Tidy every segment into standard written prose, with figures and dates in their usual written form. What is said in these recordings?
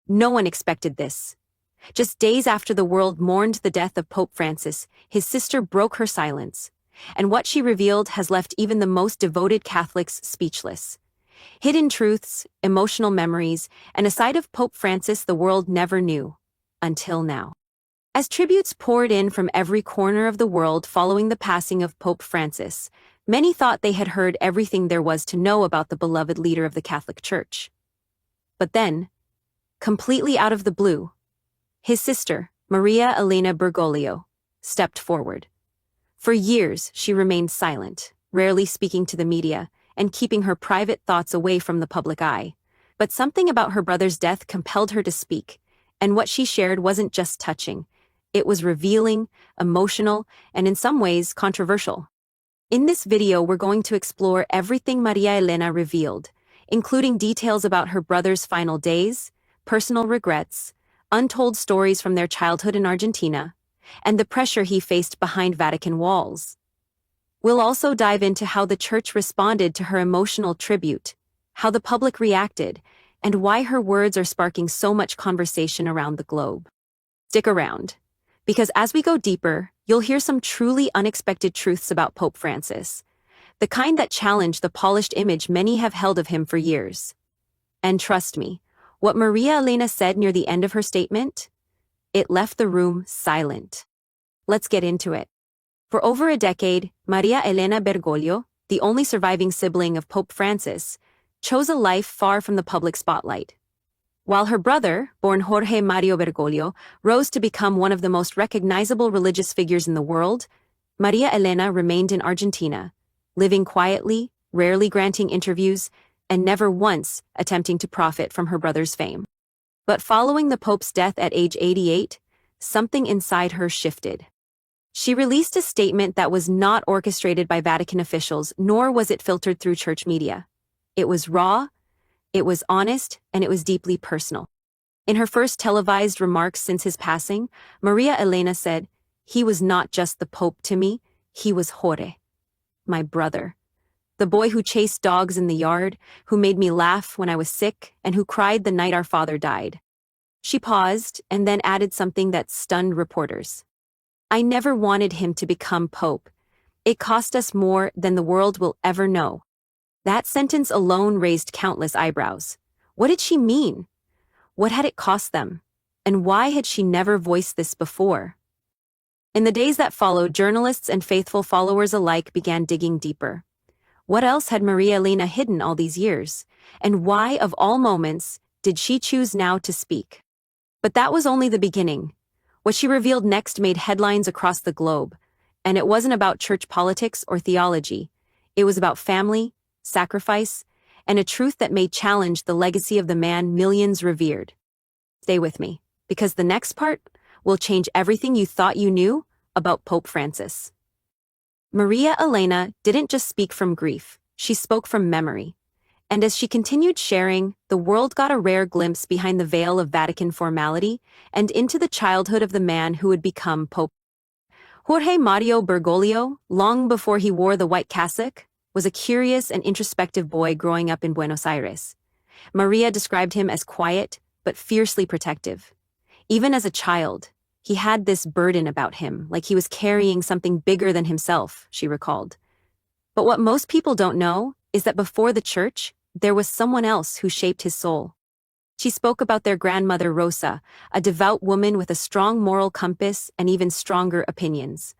No one expected this. Just days after the world mourned the death of Pope Francis, his sister broke her silence. And what she revealed has left even the most devoted Catholics speechless. Hidden truths, emotional memories, and a side of Pope Francis the world never knew. Until now. As tributes poured in from every corner of the world following the passing of Pope Francis, many thought they had heard everything there was to know about the beloved leader of the Catholic Church. But then, completely out of the blue, his sister, Maria Elena Bergoglio, stepped forward. For years, she remained silent, rarely speaking to the media, and keeping her private thoughts away from the public eye. But something about her brother's death compelled her to speak, and what she shared wasn't just touching. It was revealing, emotional, and in some ways controversial. In this video, we're going to explore everything Maria Elena revealed, including details about her brother's final days, personal regrets, untold stories from their childhood in Argentina, and the pressure he faced behind Vatican walls. We'll also dive into how the church responded to her emotional tribute, how the public reacted, and why her words are sparking so much conversation around the globe. Stick around, because as we go deeper, you'll hear some truly unexpected truths about Pope Francis, the kind that challenge the polished image many have held of him for years. And trust me, what Maria Elena said near the end of her statement? It left the room silent. Let's get into it. For over a decade, Maria Elena Bergoglio, the only surviving sibling of Pope Francis, chose a life far from the public spotlight. While her brother, born Jorge Mario Bergoglio, rose to become one of the most recognizable religious figures in the world, Maria Elena remained in Argentina, living quietly, rarely granting interviews, and never once attempting to profit from her brother's fame. But following the Pope's death at age 88, something inside her shifted. She released a statement that was not orchestrated by Vatican officials, nor was it filtered through church media. It was raw, it was honest, and it was deeply personal. In her first televised remarks since his passing, Maria Elena said, "He was not just the Pope to me, he was Jorge, my brother. The boy who chased dogs in the yard, who made me laugh when I was sick, and who cried the night our father died." She paused and then added something that stunned reporters. "I never wanted him to become Pope. It cost us more than the world will ever know." That sentence alone raised countless eyebrows. What did she mean? What had it cost them? And why had she never voiced this before? In the days that followed, journalists and faithful followers alike began digging deeper. What else had Maria Elena hidden all these years? And why, of all moments, did she choose now to speak? But that was only the beginning. What she revealed next made headlines across the globe. And it wasn't about church politics or theology. It was about family, sacrifice, and a truth that may challenge the legacy of the man millions revered. Stay with me, because the next part will change everything you thought you knew about Pope Francis. Maria Elena didn't just speak from grief, she spoke from memory. And as she continued sharing, the world got a rare glimpse behind the veil of Vatican formality and into the childhood of the man who would become Pope. Jorge Mario Bergoglio, long before he wore the white cassock, was a curious and introspective boy growing up in Buenos Aires. Maria described him as quiet, but fiercely protective. Even as a child, he had this burden about him, like he was carrying something bigger than himself, she recalled. But what most people don't know is that before the church, there was someone else who shaped his soul. She spoke about their grandmother Rosa, a devout woman with a strong moral compass and even stronger opinions.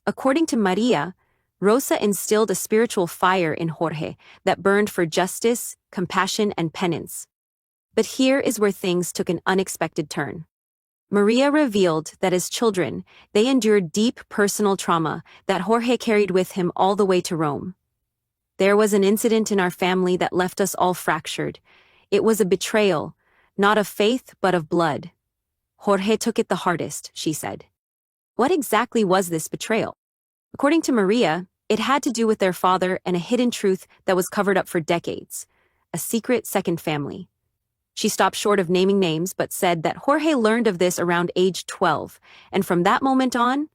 According to Maria, Rosa instilled a spiritual fire in Jorge that burned for justice, compassion, and penance. But here is where things took an unexpected turn. Maria revealed that as children, they endured deep personal trauma that Jorge carried with him all the way to Rome. "There was an incident in our family that left us all fractured. It was a betrayal, not of faith but of blood. Jorge took it the hardest," she said. What exactly was this betrayal? According to Maria, it had to do with their father and a hidden truth that was covered up for decades, a secret second family. She stopped short of naming names but said that Jorge learned of this around age 12, and from that moment on,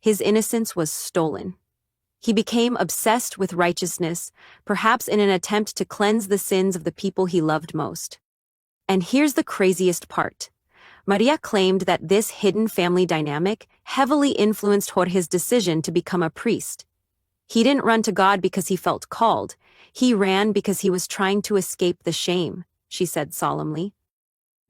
his innocence was stolen. He became obsessed with righteousness, perhaps in an attempt to cleanse the sins of the people he loved most. And here's the craziest part. Maria claimed that this hidden family dynamic heavily influenced Jorge's decision to become a priest. He didn't run to God because he felt called. He ran because he was trying to escape the shame, she said solemnly.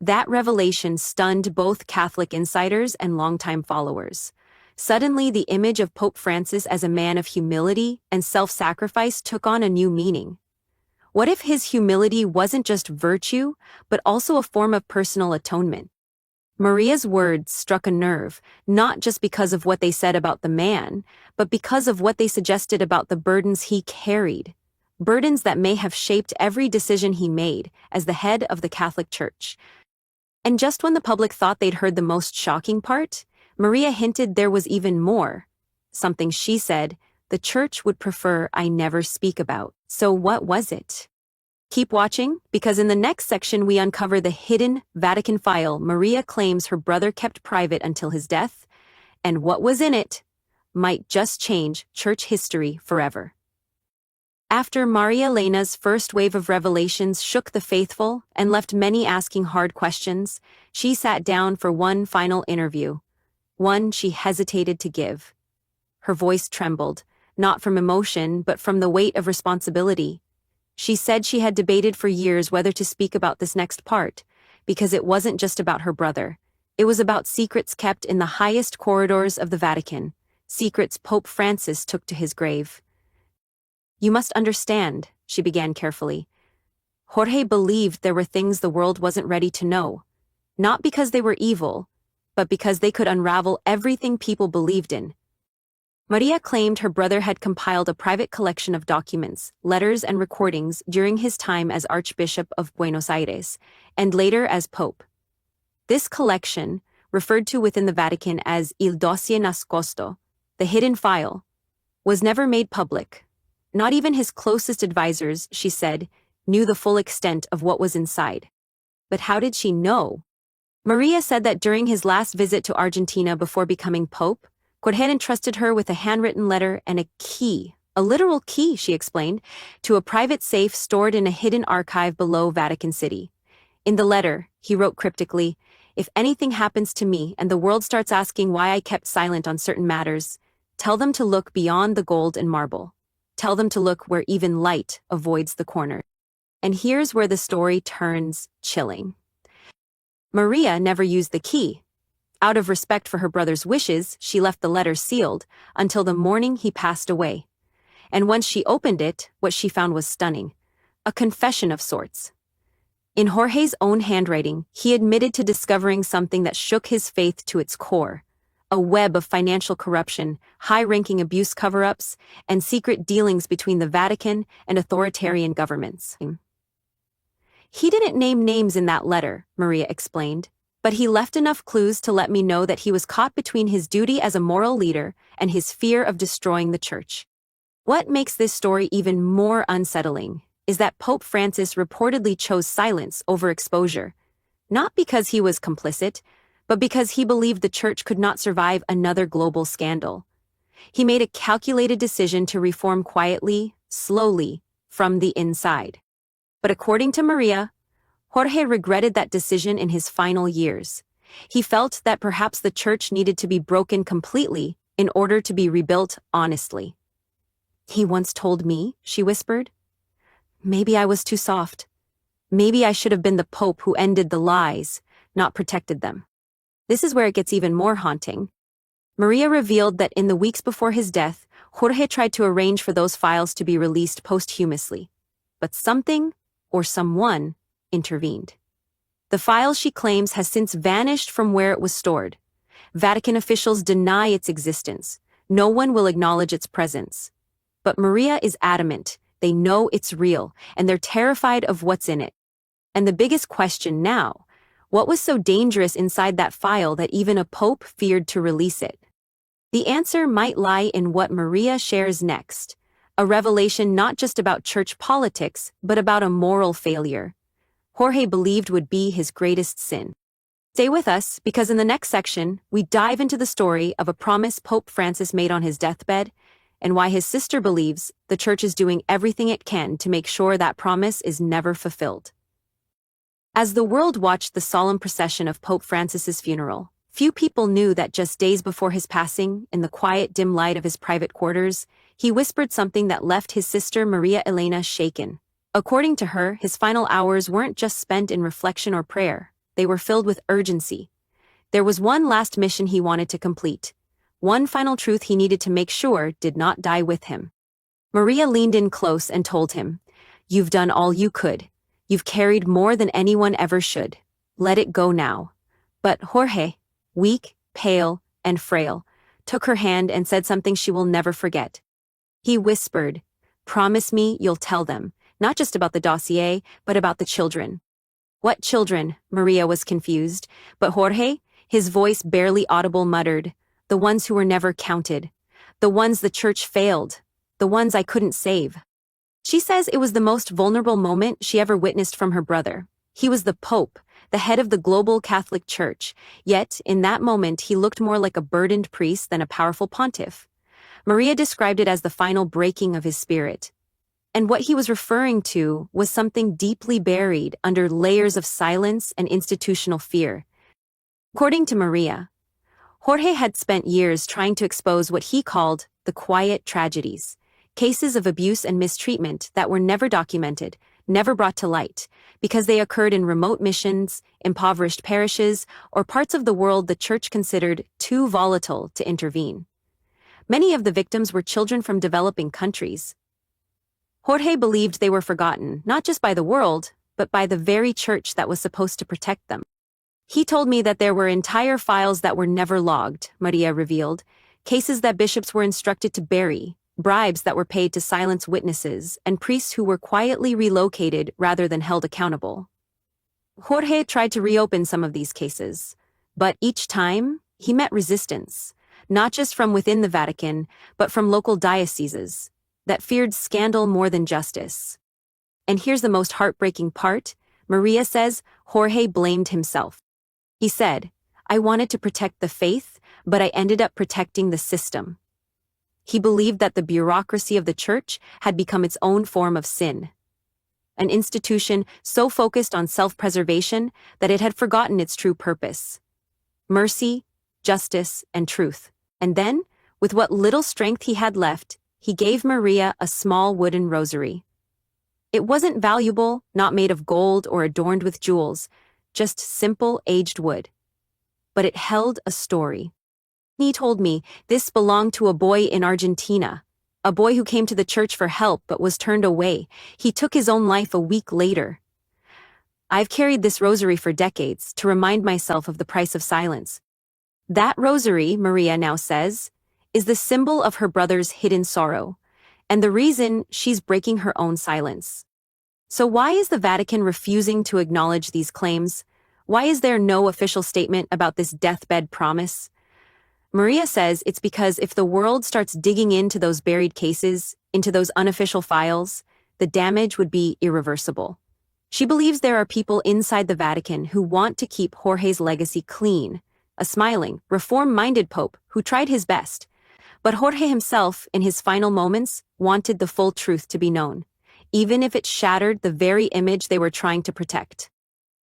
That revelation stunned both Catholic insiders and longtime followers. Suddenly, the image of Pope Francis as a man of humility and self-sacrifice took on a new meaning. What if his humility wasn't just virtue, but also a form of personal atonement? Maria's words struck a nerve, not just because of what they said about the man, but because of what they suggested about the burdens he carried. Burdens that may have shaped every decision he made as the head of the Catholic Church. And just when the public thought they'd heard the most shocking part, Maria hinted there was even more. Something she said the Church would prefer I never speak about. So what was it? Keep watching, because in the next section we uncover the hidden Vatican file Maria claims her brother kept private until his death, and what was in it might just change Church history forever. After Maria Elena's first wave of revelations shook the faithful and left many asking hard questions, she sat down for one final interview, one she hesitated to give. Her voice trembled, not from emotion but from the weight of responsibility. She said she had debated for years whether to speak about this next part, because it wasn't just about her brother. It was about secrets kept in the highest corridors of the Vatican, secrets Pope Francis took to his grave. You must understand, she began carefully. Jorge believed there were things the world wasn't ready to know, not because they were evil, but because they could unravel everything people believed in. Maria claimed her brother had compiled a private collection of documents, letters and recordings during his time as Archbishop of Buenos Aires, and later as Pope. This collection, referred to within the Vatican as Il Dossier Nascosto, the hidden file, was never made public. Not even his closest advisors, she said, knew the full extent of what was inside. But how did she know? Maria said that during his last visit to Argentina before becoming Pope, Jorge entrusted her with a handwritten letter and a key, a literal key, she explained, to a private safe stored in a hidden archive below Vatican City. In the letter, he wrote cryptically, "If anything happens to me and the world starts asking why I kept silent on certain matters, tell them to look beyond the gold and marble. Tell them to look where even light avoids the corner." And here's where the story turns chilling. Maria never used the key. Out of respect for her brother's wishes, she left the letter sealed until the morning he passed away. And once she opened it, what she found was stunning. A confession of sorts. In Jorge's own handwriting, he admitted to discovering something that shook his faith to its core. A web of financial corruption, high-ranking abuse cover-ups, and secret dealings between the Vatican and authoritarian governments. He didn't name names in that letter, Maria explained, but he left enough clues to let me know that he was caught between his duty as a moral leader and his fear of destroying the Church. What makes this story even more unsettling is that Pope Francis reportedly chose silence over exposure, not because he was complicit, but because he believed the Church could not survive another global scandal. He made a calculated decision to reform quietly, slowly, from the inside. But according to Maria, Jorge regretted that decision in his final years. He felt that perhaps the Church needed to be broken completely in order to be rebuilt honestly. "He once told me," she whispered, "maybe I was too soft. Maybe I should have been the Pope who ended the lies, not protected them." This is where it gets even more haunting. Maria revealed that in the weeks before his death, Jorge tried to arrange for those files to be released posthumously. But something, or someone, intervened. The file, she claims, has since vanished from where it was stored. Vatican officials deny its existence. No one will acknowledge its presence. But Maria is adamant. They know it's real, and they're terrified of what's in it. And the biggest question now, what was so dangerous inside that file that even a pope feared to release it? The answer might lie in what Maria shares next, a revelation not just about church politics, but about a moral failure Jorge believed would be his greatest sin. Stay with us, because in the next section, we dive into the story of a promise Pope Francis made on his deathbed, and why his sister believes the Church is doing everything it can to make sure that promise is never fulfilled. As the world watched the solemn procession of Pope Francis's funeral, few people knew that just days before his passing, in the quiet, dim light of his private quarters, he whispered something that left his sister Maria Elena shaken. According to her, his final hours weren't just spent in reflection or prayer, they were filled with urgency. There was one last mission he wanted to complete, one final truth he needed to make sure did not die with him. Maria leaned in close and told him, "You've done all you could. You've carried more than anyone ever should. Let it go now." But Jorge, weak, pale, and frail, took her hand and said something she will never forget. He whispered, "Promise me you'll tell them, not just about the dossier, but about the children." "What children?" Maria was confused, but Jorge, his voice barely audible, muttered, "The ones who were never counted. The ones the church failed. The ones I couldn't save." She says it was the most vulnerable moment she ever witnessed from her brother. He was the Pope, the head of the global Catholic Church, yet in that moment he looked more like a burdened priest than a powerful pontiff. Maria described it as the final breaking of his spirit. And what he was referring to was something deeply buried under layers of silence and institutional fear. According to Maria, Jorge had spent years trying to expose what he called the quiet tragedies, cases of abuse and mistreatment that were never documented, never brought to light, because they occurred in remote missions, impoverished parishes, or parts of the world the church considered too volatile to intervene. Many of the victims were children from developing countries. Jorge believed they were forgotten, not just by the world, but by the very church that was supposed to protect them. "He told me that there were entire files that were never logged," Maria revealed, cases that bishops were instructed to bury, bribes that were paid to silence witnesses, and priests who were quietly relocated rather than held accountable. Jorge tried to reopen some of these cases, but each time, he met resistance, not just from within the Vatican, but from local dioceses that feared scandal more than justice. And here's the most heartbreaking part. Maria says Jorge blamed himself. He said, "I wanted to protect the faith, but I ended up protecting the system." He believed that the bureaucracy of the church had become its own form of sin, an institution so focused on self-preservation that it had forgotten its true purpose: mercy, justice, and truth. And then, with what little strength he had left, he gave Maria a small wooden rosary. It wasn't valuable, not made of gold or adorned with jewels, just simple aged wood. But it held a story. He told me this belonged to a boy in Argentina, a boy who came to the church for help but was turned away. He took his own life a week later. I've carried this rosary for decades to remind myself of the price of silence. That rosary, Maria now says, is the symbol of her brother's hidden sorrow, and the reason she's breaking her own silence. So why is the Vatican refusing to acknowledge these claims? Why is there no official statement about this deathbed promise? Maria says it's because if the world starts digging into those buried cases, into those unofficial files, the damage would be irreversible. She believes there are people inside the Vatican who want to keep Jorge's legacy clean, a smiling, reform-minded pope who tried his best. But Jorge himself, in his final moments, wanted the full truth to be known, even if it shattered the very image they were trying to protect.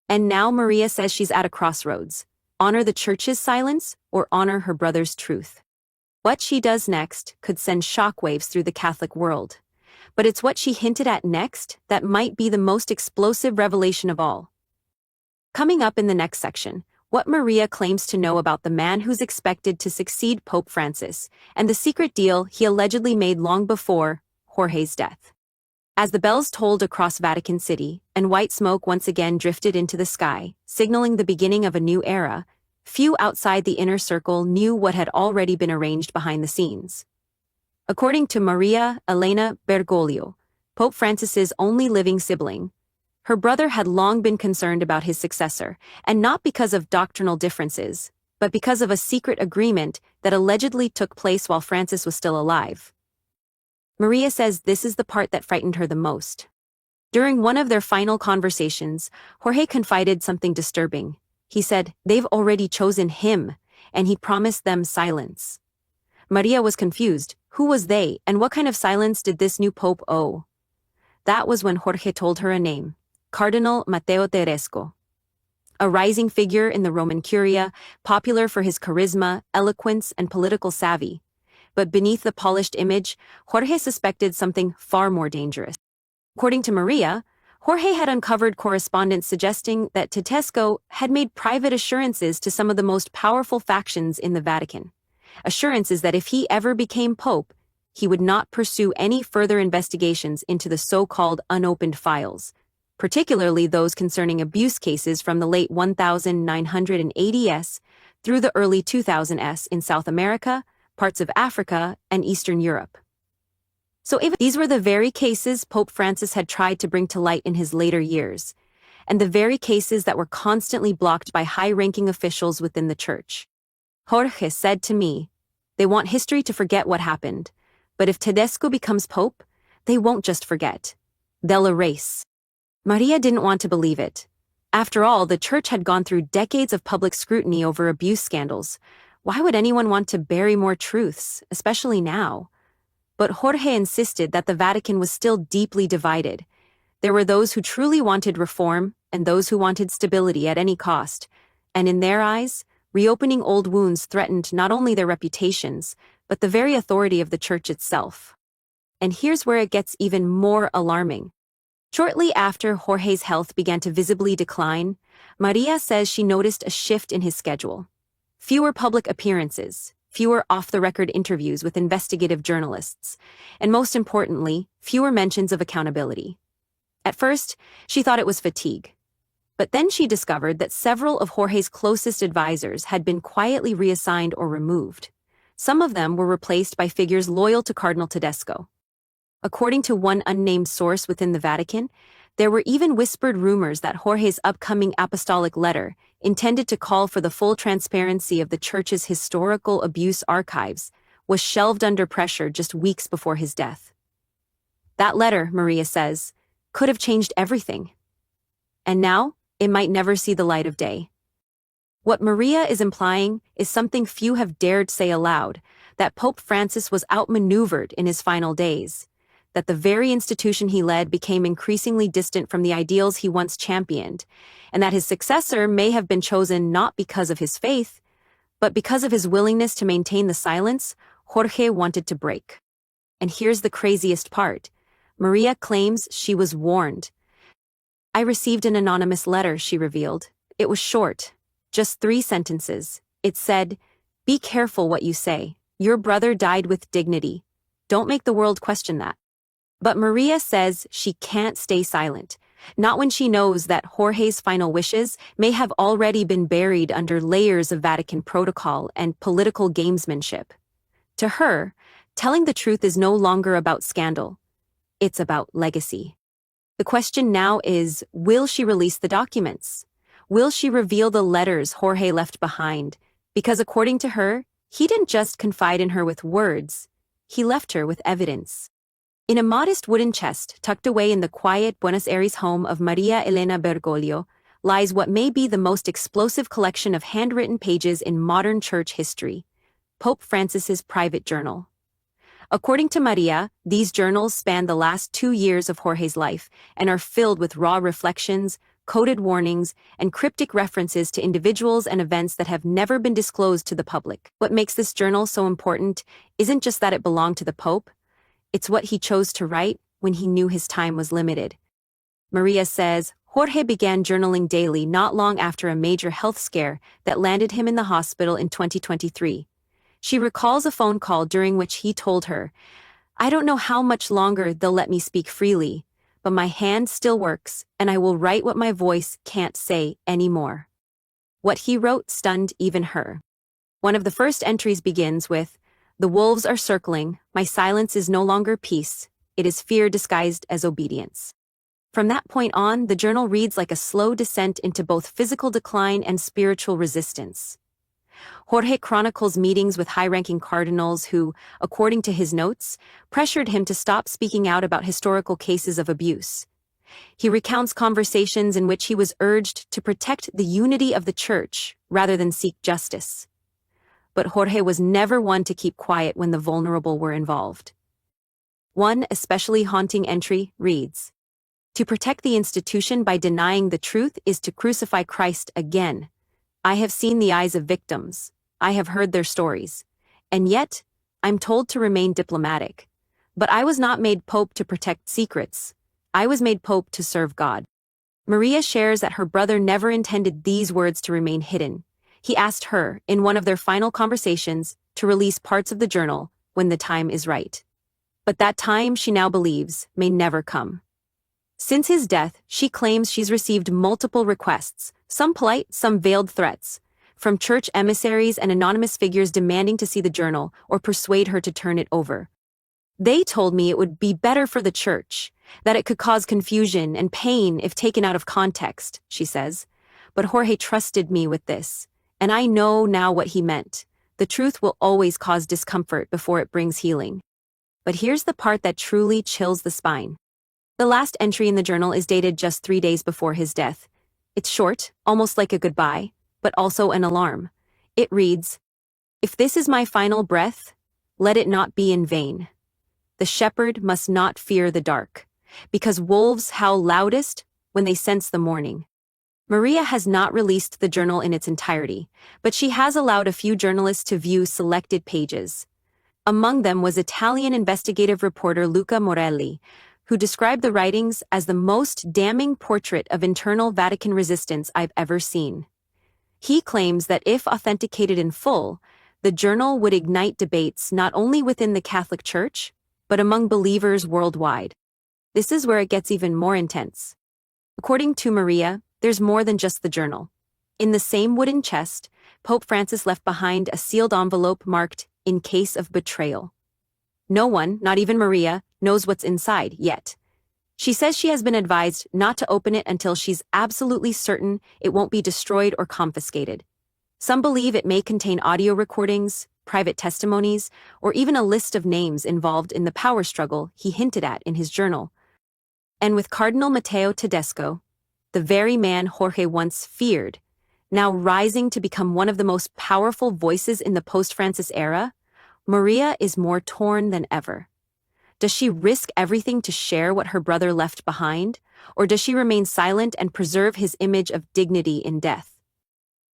And now Maria says she's at a crossroads: honor the church's silence or honor her brother's truth. What she does next could send shockwaves through the Catholic world. But it's what she hinted at next that might be the most explosive revelation of all. Coming up in the next section, what Maria claims to know about the man who's expected to succeed Pope Francis, and the secret deal he allegedly made long before Jorge's death. As the bells tolled across Vatican City, and white smoke once again drifted into the sky, signaling the beginning of a new era, few outside the inner circle knew what had already been arranged behind the scenes. According to Maria Elena Bergoglio, Pope Francis's only living sibling, her brother had long been concerned about his successor, and not because of doctrinal differences, but because of a secret agreement that allegedly took place while Francis was still alive. Maria says this is the part that frightened her the most. During one of their final conversations, Jorge confided something disturbing. He said, "They've already chosen him, and he promised them silence." Maria was confused. Who was they, and what kind of silence did this new pope owe? That was when Jorge told her a name: Cardinal Matteo Teresco. A rising figure in the Roman Curia, popular for his charisma, eloquence, and political savvy. But beneath the polished image, Jorge suspected something far more dangerous. According to Maria, Jorge had uncovered correspondence suggesting that Tedesco had made private assurances to some of the most powerful factions in the Vatican. Assurances that if he ever became pope, he would not pursue any further investigations into the so-called unopened files, particularly those concerning abuse cases from the late 1980s through the early 2000s in South America, parts of Africa, and Eastern Europe. So these were the very cases Pope Francis had tried to bring to light in his later years, and the very cases that were constantly blocked by high-ranking officials within the Church. Jorge said to me, "They want history to forget what happened, but if Tedesco becomes pope, they won't just forget. They'll erase." Maria didn't want to believe it. After all, the Church had gone through decades of public scrutiny over abuse scandals. Why would anyone want to bury more truths, especially now? But Jorge insisted that the Vatican was still deeply divided. There were those who truly wanted reform and those who wanted stability at any cost. And in their eyes, reopening old wounds threatened not only their reputations, but the very authority of the Church itself. And here's where it gets even more alarming. Shortly after Jorge's health began to visibly decline, Maria says she noticed a shift in his schedule. Fewer public appearances, fewer off-the-record interviews with investigative journalists, and most importantly, fewer mentions of accountability. At first, she thought it was fatigue. But then she discovered that several of Jorge's closest advisors had been quietly reassigned or removed. Some of them were replaced by figures loyal to Cardinal Tedesco. According to one unnamed source within the Vatican, there were even whispered rumors that Jorge's upcoming apostolic letter, intended to call for the full transparency of the Church's historical abuse archives, was shelved under pressure just weeks before his death. That letter, Maria says, could have changed everything. And now, it might never see the light of day. What Maria is implying is something few have dared say aloud, that Pope Francis was outmaneuvered in his final days, that the very institution he led became increasingly distant from the ideals he once championed, and that his successor may have been chosen not because of his faith, but because of his willingness to maintain the silence Jorge wanted to break. And here's the craziest part. Maria claims she was warned. "I received an anonymous letter," she revealed. "It was short, just 3 sentences. It said, 'Be careful what you say. Your brother died with dignity. Don't make the world question that.'" But Maria says she can't stay silent, not when she knows that Jorge's final wishes may have already been buried under layers of Vatican protocol and political gamesmanship. To her, telling the truth is no longer about scandal. It's about legacy. The question now is, will she release the documents? Will she reveal the letters Jorge left behind? Because according to her, he didn't just confide in her with words, he left her with evidence. In a modest wooden chest tucked away in the quiet Buenos Aires home of Maria Elena Bergoglio lies what may be the most explosive collection of handwritten pages in modern church history, Pope Francis's private journal. According to Maria, these journals span the last 2 years of Jorge's life and are filled with raw reflections, coded warnings, and cryptic references to individuals and events that have never been disclosed to the public. What makes this journal so important isn't just that it belonged to the Pope, it's what he chose to write when he knew his time was limited. Maria says Jorge began journaling daily not long after a major health scare that landed him in the hospital in 2023. She recalls a phone call during which he told her, "I don't know how much longer they'll let me speak freely, but my hand still works, and I will write what my voice can't say anymore." What he wrote stunned even her. One of the first entries begins with, "The wolves are circling, my silence is no longer peace, it is fear disguised as obedience." From that point on, the journal reads like a slow descent into both physical decline and spiritual resistance. Jorge chronicles meetings with high-ranking cardinals who, according to his notes, pressured him to stop speaking out about historical cases of abuse. He recounts conversations in which he was urged to protect the unity of the Church rather than seek justice. But Jorge was never one to keep quiet when the vulnerable were involved. One especially haunting entry reads, To protect the institution by denying the truth is to crucify Christ again. I have seen the eyes of victims. I have heard their stories. And yet, I'm told to remain diplomatic. But I was not made Pope to protect secrets. I was made Pope to serve God. Maria shares that her brother never intended these words to remain hidden. He asked her, in one of their final conversations, to release parts of the journal when the time is right. But that time, she now believes, may never come. Since his death, she claims she's received multiple requests, some polite, some veiled threats, from church emissaries and anonymous figures demanding to see the journal or persuade her to turn it over. They told me it would be better for the church, that it could cause confusion and pain if taken out of context, she says. But Jorge trusted me with this, and I know now what he meant. The truth will always cause discomfort before it brings healing. But here's the part that truly chills the spine. The last entry in the journal is dated just 3 days before his death. It's short, almost like a goodbye, but also an alarm. It reads, "If this is my final breath, let it not be in vain. The shepherd must not fear the dark, because wolves howl loudest when they sense the morning." Maria has not released the journal in its entirety, but she has allowed a few journalists to view selected pages. Among them was Italian investigative reporter Luca Morelli, who described the writings as the most damning portrait of internal Vatican resistance I've ever seen. He claims that if authenticated in full, the journal would ignite debates not only within the Catholic Church, but among believers worldwide. This is where it gets even more intense. According to Maria, there's more than just the journal. In the same wooden chest, Pope Francis left behind a sealed envelope marked, "In case of betrayal." No one, not even Maria, knows what's inside yet. She says she has been advised not to open it until she's absolutely certain it won't be destroyed or confiscated. Some believe it may contain audio recordings, private testimonies, or even a list of names involved in the power struggle he hinted at in his journal. And with Cardinal Matteo Tedesco, the very man Jorge once feared, now rising to become one of the most powerful voices in the post-Francis era, Maria is more torn than ever. Does she risk everything to share what her brother left behind, or does she remain silent and preserve his image of dignity in death?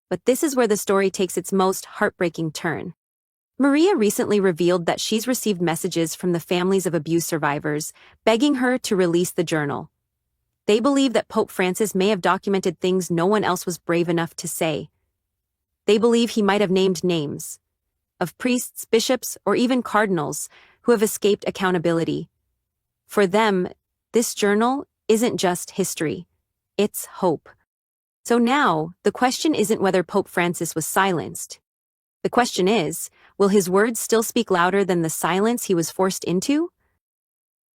But this is where the story takes its most heartbreaking turn. Maria recently revealed that she's received messages from the families of abuse survivors, begging her to release the journal. They believe that Pope Francis may have documented things no one else was brave enough to say. They believe he might have named names of priests, bishops, or even cardinals who have escaped accountability. For them, this journal isn't just history, it's hope. So now, the question isn't whether Pope Francis was silenced. The question is, will his words still speak louder than the silence he was forced into?